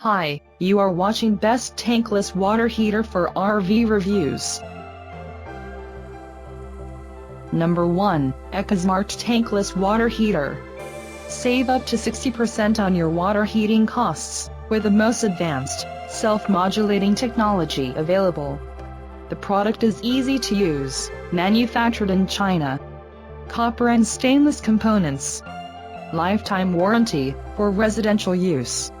Hi, you are watching Best Tankless Water Heater for RV Reviews. Number 1, EcoSmart Tankless Water Heater. Save up to 60% on your water heating costs, with the most advanced, self-modulating technology available. The product is easy to use, manufactured in China. Copper and stainless components. Lifetime warranty, for residential use.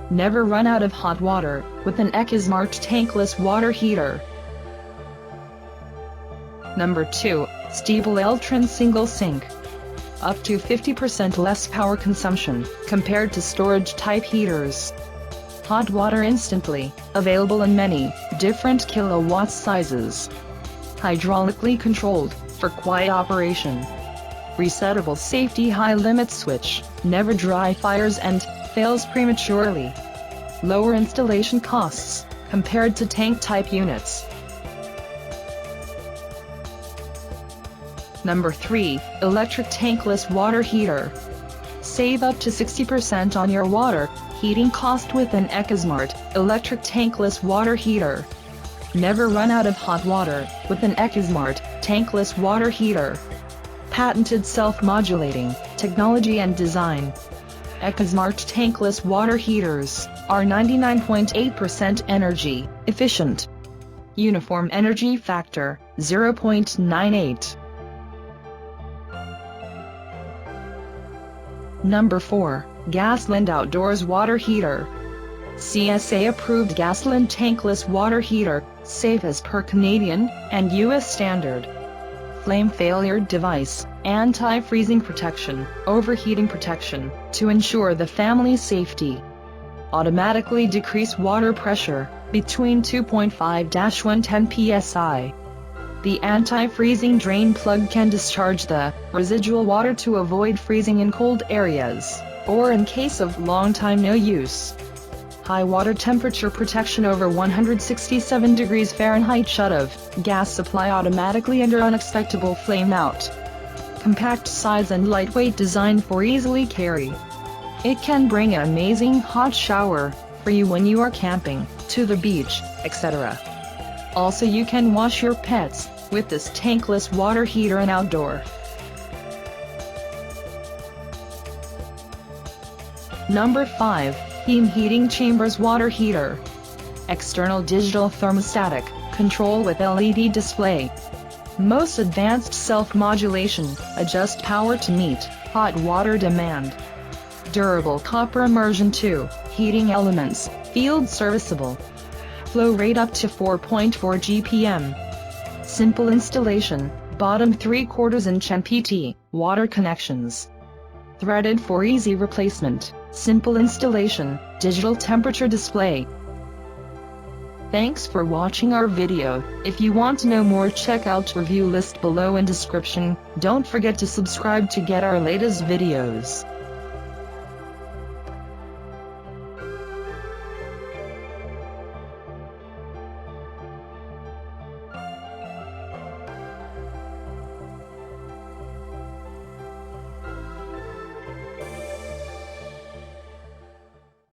Never run out of hot water, with an EcoSmart Tankless Water Heater. Number 2, Stable Eltron Single Sink. Up to 50% less power consumption, compared to storage-type heaters. Hot water instantly, available in many, different kilowatt sizes. Hydraulically controlled, for quiet operation. Resettable safety high-limit switch, never dry fires and fails prematurely. Lower installation costs, compared to tank-type units. Number 3, Electric Tankless Water Heater. Save up to 60% on your water heating cost with an EcoSmart Electric Tankless Water Heater. Never run out of hot water, with an EcoSmart Tankless Water Heater. Patented self-modulating technology and design. EcoSmart Tankless Water Heaters are 99.8% energy efficient. Uniform energy factor, 0.98. Number 4, Gasland Outdoors Water Heater. CSA-approved Gasland Tankless Water Heater, safe as per Canadian and US standard. Flame failure device, anti-freezing protection, overheating protection, to ensure the family's safety. Automatically decrease water pressure, between 2.5-110 psi. The anti-freezing drain plug can discharge the residual water to avoid freezing in cold areas, or in case of long time no use. High water temperature protection over 167 degrees Fahrenheit shut-off, gas supply automatically under unexpected flame out. Compact size and lightweight design for easily carry. It can bring an amazing hot shower for you when you are camping, to the beach, etc. Also, you can wash your pets with this tankless water heater and outdoor. Number 5, Heim Heating Chambers Water Heater. External digital thermostatic control with LED display. Most advanced self-modulation, adjust power to meet hot water demand. Durable copper immersion 2, heating elements, field serviceable. Flow rate up to 4.4 GPM. Simple installation, bottom 3/4 inch MPT, water connections. Threaded for easy replacement, simple installation, digital temperature display. Thanks for watching our video. If you want to know more, check out review list below in description. Don't forget to subscribe to get our latest videos.